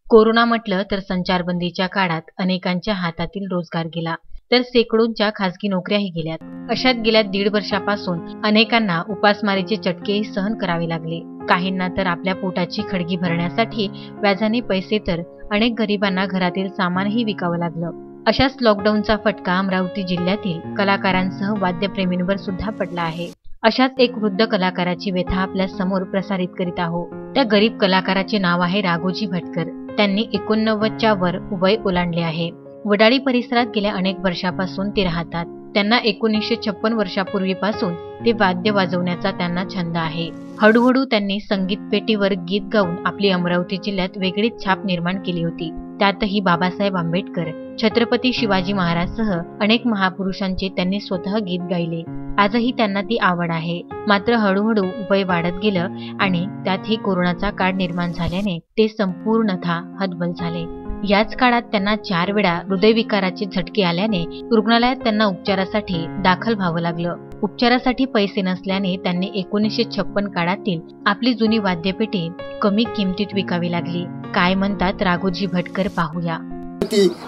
Corona म्हटलं तर संचारबंदीच्या काळात अनेकांच्या हातातील रोजगार गेला, तर शेकडोंच्या खासगी नोकऱ्याही गेल्यात. अशात गेल्या 1.5 वर्षापासून अनेकांना उपासमारीचे चटकेही सहन करावे लागले. काहींना तर आपल्या पोटाची खळगी भरण्यासाठी व्याजाने पैसे, तर अनेक गरिबांना घरातील सामानही विकावं लागलं. अशाच लॉकडाऊनचा फटका अमरावती जिल्ह्यातील कलाकारांसह वाद्यप्रेमींवर सुद्धा पडला आहे. अशाच एक वृद्ध कलाकाराची व्यथा आपल्या समोर प्रसारित करीत आहोत. त्या गरीब कलाकाराचे नाव आहे राघोजी भटकर. त्यांनी 89च्या वर वय ओलांडले आहे. वडाळी परिसरात गेल्या अनेक वर्षापासून ते राहतात. त्यांना 1956 वर्षापूर्वीपासून ते वाद्य वाजवण्याचा त्यांना छंद आहे. हळूहळू त्यांनी संगीत पेटीवर गीत गाऊन आपली अमरावती जिल्ह्यात वेगळीच छाप निर्माण केली होती. त्यातही बाबासाहेब आंबेडकर, छत्रपती शिवाजी महाराजसह अनेक महापुरुषांचे त्यांनी स्वतः गीत गायले. आजही त्यांना ती आवड आहे. मात्र हळूहळू वय वाढत गेलं आणि त्यातही कोरोनाचा काळ निर्माण झाल्याने ते संपूर्णतः हतबल झाले. याच काळात त्यांना 4 वेळा हृदयविकाराचे झटके आल्याने रुग्णालयात त्यांना उपचारासाठी दाखल व्हावं लागलं. उपचारासाठी पैसे नसल्याने त्यांनी 1956 काळातील आपली जुनी वाद्यपेटी कमी किमतीत विकावी लागली. काय म्हणतात राघोजी भटकर पाहूया.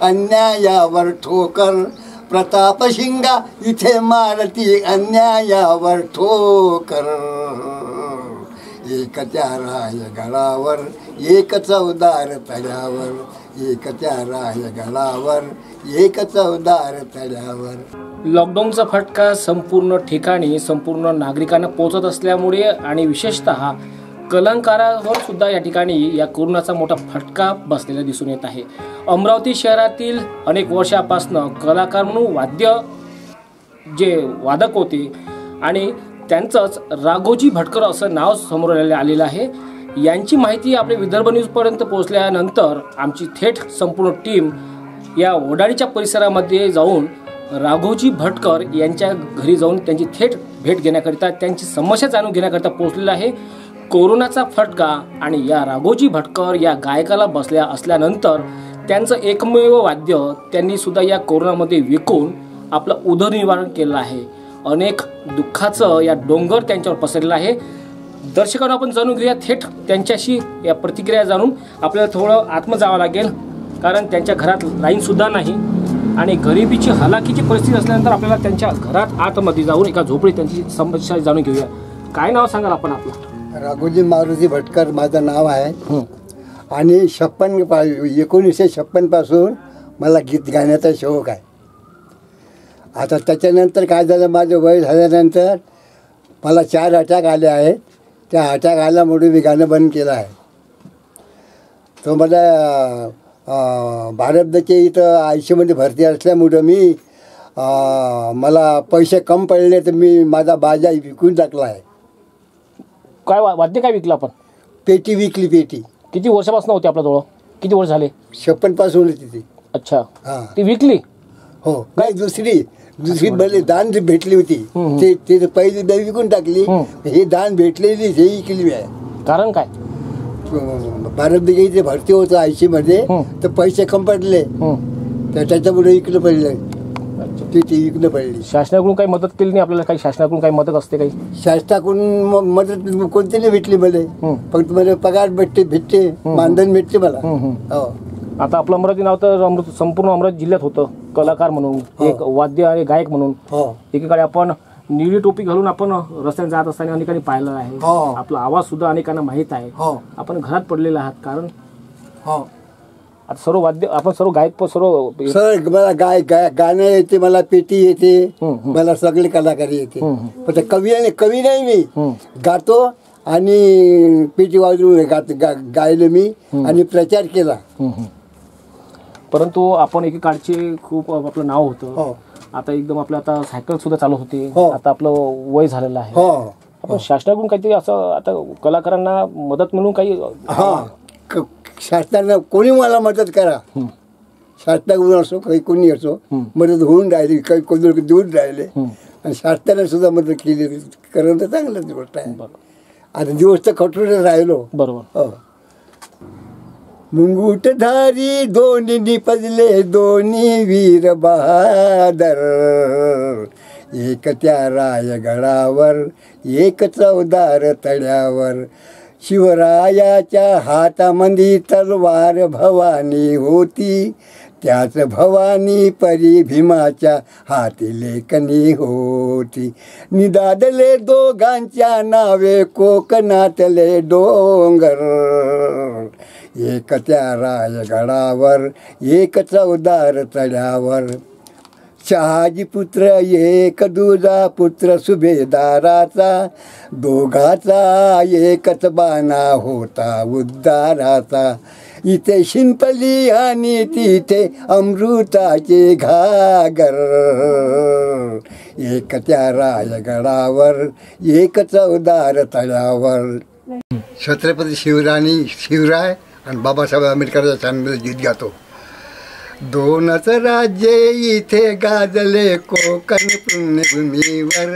अन्यायावर ठोकर प्रताप शिंगा इथे मारती अन्यायावर ठोकर. एक त्या राय गळावर एक चवदार तळ्यावर, एक त्या राय गळावर एक चवदार तळ्यावर. लॉकडाऊनचा फटका संपूर्ण ठिकाणी संपूर्ण नागरिकांना पोहोचत असल्यामुळे आणि विशेषतः कलाकारांवर सुद्धा या ठिकाणी या कोरोनाचा मोठा फटका बसलेला दिसून येत आहे. अमरावती शहरातील अनेक वर्षापासून कलाकार म्हणून जे वादक होते आणि त्यांचंच राघोजी भटकर असं नाव समोर आलेलं आहे. यांची माहिती आपल्या विदर्भ न्यूजपर्यंत पोहोचल्यानंतर आमची थेट संपूर्ण टीम या वडाळीच्या परिसरामध्ये जाऊन राघोजी भटकर यांच्या घरी जाऊन त्यांची थेट भेट घेण्याकरिता, त्यांची समस्या जाणून घेण्याकरिता पोहोचलेला आहे. कोरोनाचा फटका आणि या राघोजी भटकर या गायकाला बसल्या असल्यानंतर त्यांचं एकमेव वाद्य त्यांनी सुद्धा या कोरोनामध्ये विकून आपलं उदरनिर्वाह केलं आहे. अनेक दुःखाचं या डोंगर त्यांच्यावर पसरलेलं आहे. दर्शकांना आपण जाणून घेऊया थेट त्यांच्याशी या प्रतिक्रिया जाणून. आपल्याला थोडं आतमध्ये जावं लागेल कारण त्यांच्या घरात लाईनसुद्धा नाही आणि गरिबीची हलाखीची परिस्थिती असल्यानंतर आपल्याला त्यांच्या घरात आतमध्ये जाऊन एका झोपडीत त्यांची समस्या जाणून घेऊया. काय नाव सांगाल आपण आपलं? राघोजी मारुती भटकर माझं नाव आहे आणि 1956 पासून मला गीत गाण्याचा शौक आहे. आता त्याच्यानंतर काय झालं, माझं वय झाल्यानंतर मला 4 अटॅक आले आहेत. त्या अटॅक आल्यामुळे मी गाणं बंद केलं आहे. तो मला भारतचे इथं आयुष्यामध्ये भरती असल्यामुळं मला पैसे कम पडले तर मी माझा बाजा विकून टाकला आहे. काय वाद्य काय विकलं आपण? पेटी विकली. पेटी किती वर्षापासून होती आपल्याजवळ? किती वर्ष झाले? 56 पासून होती ती. अच्छा, हां, ती विकली? हो. काय दुसरी मला दान भेटली होती ते पहिली विकून टाकली. हे दान भेटलेली हे विकली आहे. कारण काय? भारत देशाची भरती होतं आयसीमध्ये तर पैसे कम पडले तर त्याच्यामुळे विकलं पडलं. ती विकणं पडली. शासनाकडून काही मदत केली नाही आपल्याला? काही शासनाकडून काही मदत असते? काही शासनाकडून मदत कोणती नाही भेटली मला. फक्त मला पगार भेटते मानधन भेटते मला. हो. आता आपलं अमरावती नाव तर संपूर्ण अमरावती जिल्ह्यात होतं कलाकार म्हणून, एक वाद्य आणि गायक म्हणून. एकीकडे आपण निळी टोपी घालून आपण रस्त्याने जात असताना अनेकांनी पाहिलं आहे. आपला आवाज सुद्धा अनेकांना माहीत आहे. आपण घरात पडलेला आहात कारण आता सर्व वाद्य आपण सर्व गायक सर्व मला गाणं येते, मला पेटी येते, मला सगळे कलाकारी येते. पण कवी नाही मी. गातो आणि पेटी वाजवून गायलं मी आणि प्रचार केला. परंतु आपण एकेकाळचे खूप आपलं नाव होतं. आता एकदम आपलं आता सायकल सुद्धा चालू होते. आता आपलं वय झालेलं आहे. आपण शासनाकडून काहीतरी असं आता कलाकारांना मदत म्हणून काही शासनानं कोणी मला मदत करा. शासनाकडून असो काही कोणी असो मदत होऊन राहिली, काही कोणी देऊन राहिले आणि शासनाने सुद्धा मदत केली. करणं तर चांगलंच गोष्ट आहे. आता दिवस तर कठोर राहिलो. बरोबर. मुंगूटधारी दोन्ही निपजले दोन्ही वीर बहादर. एक त्या रायगडावर एक चौदार तळ्यावर शिवरायाच्या हातामंदी तलवार भवानी होती त्याच भवानी परी भीमाच्या हाती लेखनी होती निदादले दोघांच्या नावे कोकणातले डोंगर एक त्या रायगडावर एक चौदार तळ्यावर शहाजी पुत्र एक दुजा पुत्र सुभेदाराचा दोघाचा एकच बाणा होता उद्धाराचा इथे शिंपली आणि तिथे अमृताचे घागर एक त्या रायगडावर एक चौदार तळ्यावर छत्रपती शिवराय आणि बाबासाहेब आंबेडकरच्या छानमध्ये गीत गातो दोनच राज्ये इथे गाजले कोकण पुण्यभूमीवर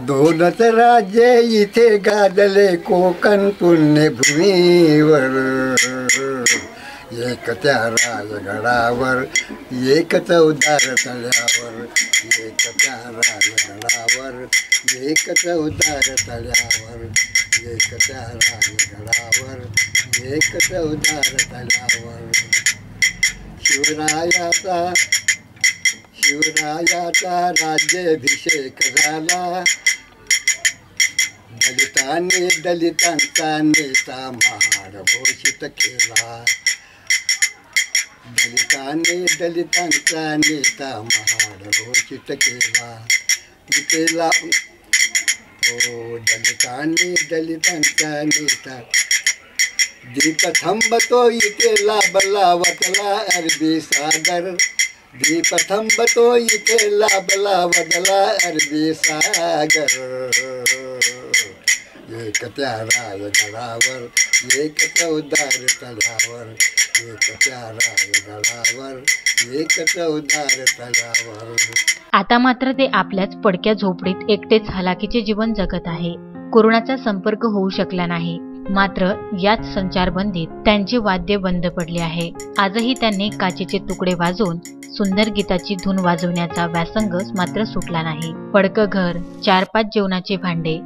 दोनच राज्ये इथे गाजले कोकण पुण्यभूमीवर एक त्या रायगडावर एक चौदार तळ्यावर एक त्या रायगडावर एक चौदार तळ्यावर एक त्या रायगडावर एक चौदार तळ्यावर शिवरायाचा राज्याभिषेक झाला दलितांचा नेता महाड घोषित केला दलितांचा नेता महाड घोषित केला दलितांचा नेता दीप थांबतो इथे लाभला वतला अरबी सागर दीप थांबतो इथे लाभला वदला अरबी सागर एक त्या रायगडावर एक चौदार तळ्यावर एक त्या रायगडावर एक चौदार तळ्यावर. आता मात्र ते आपल्याच पडक्या झोपडीत एकटेच हलाखीचे जीवन जगत आहे. कोरोनाचा संपर्क होऊ शकला नाही, मात्र याच संचारबंदीत त्यांचे वाद्य बंद पडले आहे. आजही त्यांनी काचेचे तुकडे वाजवून सुंदर गीताची धून वाजवण्याचा व्यासंग मात्र सुटला नाही. पडकं घर, 4-5 जेवणाचे भांडे,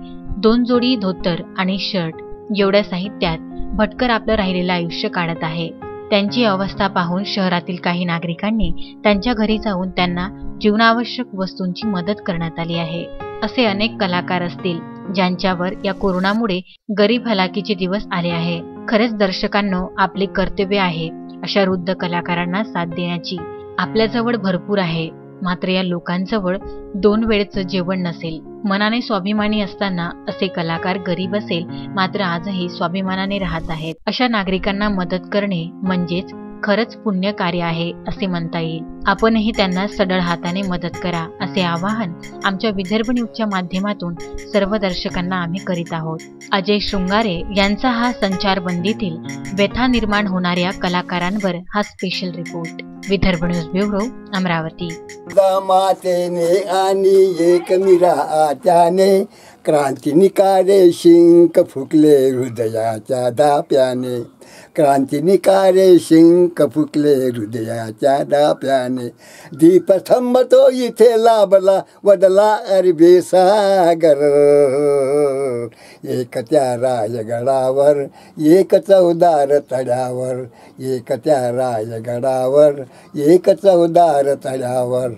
2 जोडी धोतर आणि शर्ट एवढ्या साहित्यात भटकर आपलं राहिलेलं आयुष्य काढत आहे. त्यांची अवस्था पाहून शहरातील काही नागरिकांनी त्यांच्या घरी जाऊन त्यांना जीवनावश्यक वस्तूंची मदत करण्यात आली आहे. असे अनेक कलाकार असतील ज्यांच्यावर या कोरोनामुळे गरीब हलाखीचे दिवस आले आहे. खरेच दर्शकांनो, आपले कर्तव्य आहे अशा वृद्ध कलाकारांना साथ देण्याची. आपल्याजवळ भरपूर आहे, मात्र या लोकांजवळ 2 वेळचं जेवण नसेल. मनाने स्वाभिमानी असताना असे कलाकार गरीब असेल मात्र आजही स्वाभिमानाने राहत आहेत. अशा नागरिकांना मदत करणे म्हणजेच खरंच पुण्य कार्य आहे असे म्हणता येईल. आपणही त्यांना सढळ हाताने मदत करा असे आवाहन आमच्या विदर्भ न्यूजच्या माध्यमातून सर्व दर्शकांना आम्ही करीत आहोत. अजय शृंगारे यांचा हा संचारबंदीतील व्यथा निर्माण होणाऱ्या कलाकारांवर हा special report. Vidarbha news bureau, Amravati. मातेने आणि एकमीरा आत्याने क्रांती निकारे शिंक फुकले हृदयाच्या धाप्याने क्रांती निकारे शिंक फुकले हृदयाच्या धाप्याने दीप थांबतो इथे लाभला वदला अरबी सागर एक त्या रायगडावर एक चौदार तळ्यावर एक त्या रायगडावर एक चौदार तळ्यावर.